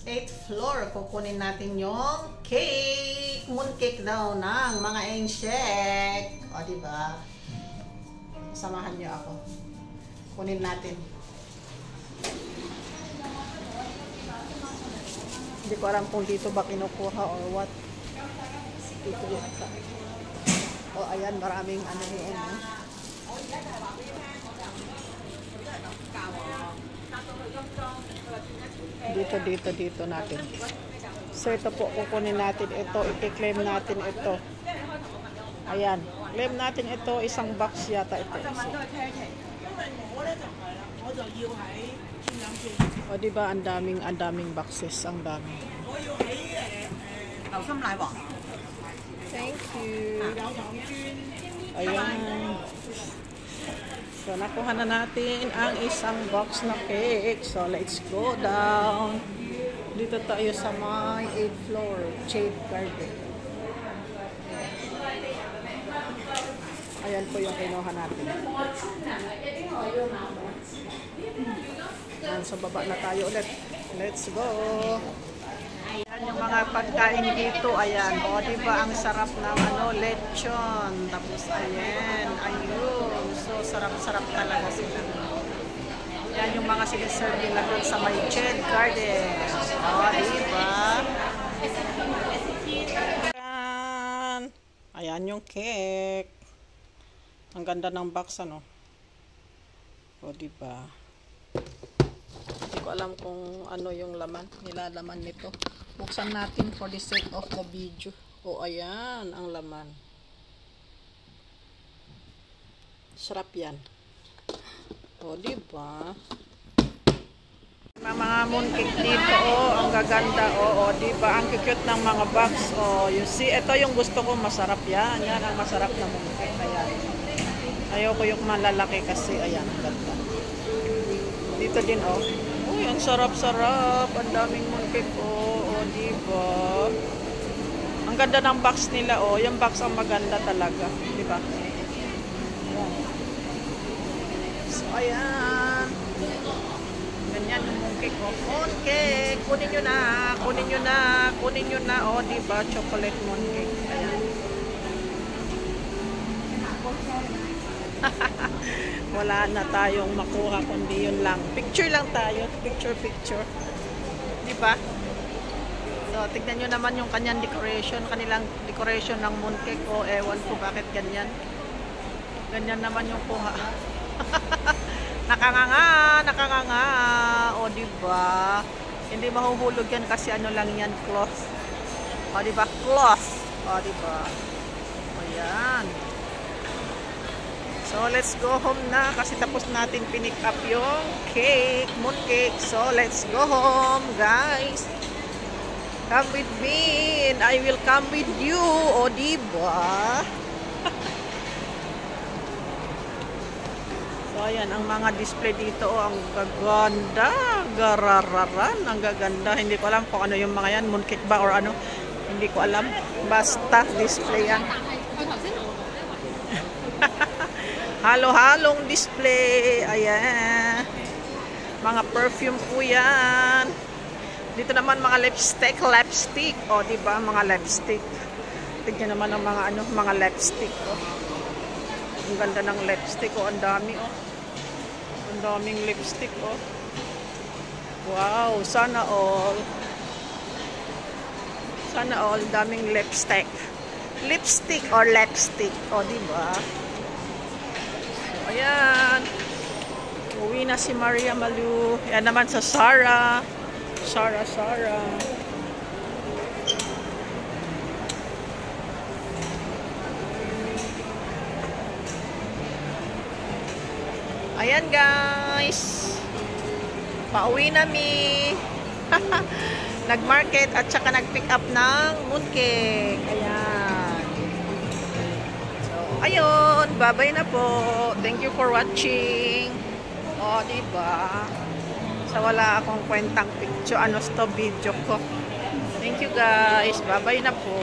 8th floor. Kukunin natin yung cake. Mooncake daw ng mga insect. O, diba? Samahan niyo ako. Kunin natin. Hindi ko alam kung dito ba kinukuha or what. Dito yata. O, ayan. Maraming ano yun. Dito natin. So ito po, kukunin natin ito, i-claim natin ito. Ayan, claim natin ito, isang box yata ito. O diba, ang daming boxes, ang dami. Thank you. Ayan. So, nakuha na natin ang isang box na cake. So, let's go down. Dito tayo sa my 8th floor, Shade Garden. Ayan po yung kinuha natin. Ayan, sa baba na tayo ulit. Let's go. Ayan yung mga pagkain dito. Ayan. O, diba ang sarap ng lechon. Tapos, ayan. Ayun. So, sarap-sarap talaga sila. Yan yung mga siniserve nila doon sa may Shade Garden. O, diba? Ayan yung cake. Ang ganda ng box, ano? O, diba? Hindi ko alam kung ano yung laman, nilalaman nito. Buksan natin for the sake of the video. O, ayan ang laman. Sarap yan. O, diba? Mga mooncake dito, ang gaganda, diba? Ang cute ng mga box, you see, ito yung gusto ko, masarap yan. Yan ang masarap na mooncake. Ayan. Ayoko yung malalaki kasi, ayan, ang ganda. Dito din, uy, ang sarap-sarap. Ang daming mooncake, diba? Ang ganda ng box nila, yung box ang maganda talaga, diba? So, ayan. Ganyan yung mooncake, mooncake. Kunin nyo na, kunin nyo na, kunin nyo na, diba? Chocolate mooncake. Ayan. Wala na tayong makuha, kundi yun lang. Picture lang tayo. Picture. Diba? So, tignan nyo naman yung kanyang decoration, kanilang decoration ng mooncake. Ewan ko bakit ganyan. Ganyan naman yung kuha. Nakanganga. Diba? Hindi mahuhulog yan kasi ano lang yan, cloth. Diba? Cloth. Diba? Ayan. So, let's go home na kasi tapos natin pinick up yung cake, mooncake. So, let's go home, guys. Come with me and I will come with you. Diba? So, ayan, ang mga display dito, ang gaganda, garararan, ang gaganda. Hindi ko alam kung ano yung mga yan, mooncake ba or ano. Hindi ko alam. Basta, display yan. Halo-halong display. Ayan. Mga perfume po yan. Dito naman mga lipstick. Diba? Mga lipstick. Tignan naman ang mga mga lipstick. Ang ganda ng lipstick. Ang dami. Ang daming lipstick. Wow. Sana all. Daming lipstick. Lipstick or lipstick. Diba? Ayan. Uwi na si Maria Malu. Yan naman sa Sara. Sara. Ayan, guys. Pauwi na mi. Nag-market at saka nag-pick up ng mooncake. Ayan. Ayun, bye-bye na po. Thank you for watching. Diba? So, wala akong kwentang picture. Video ko. Thank you, guys. Bye-bye na po.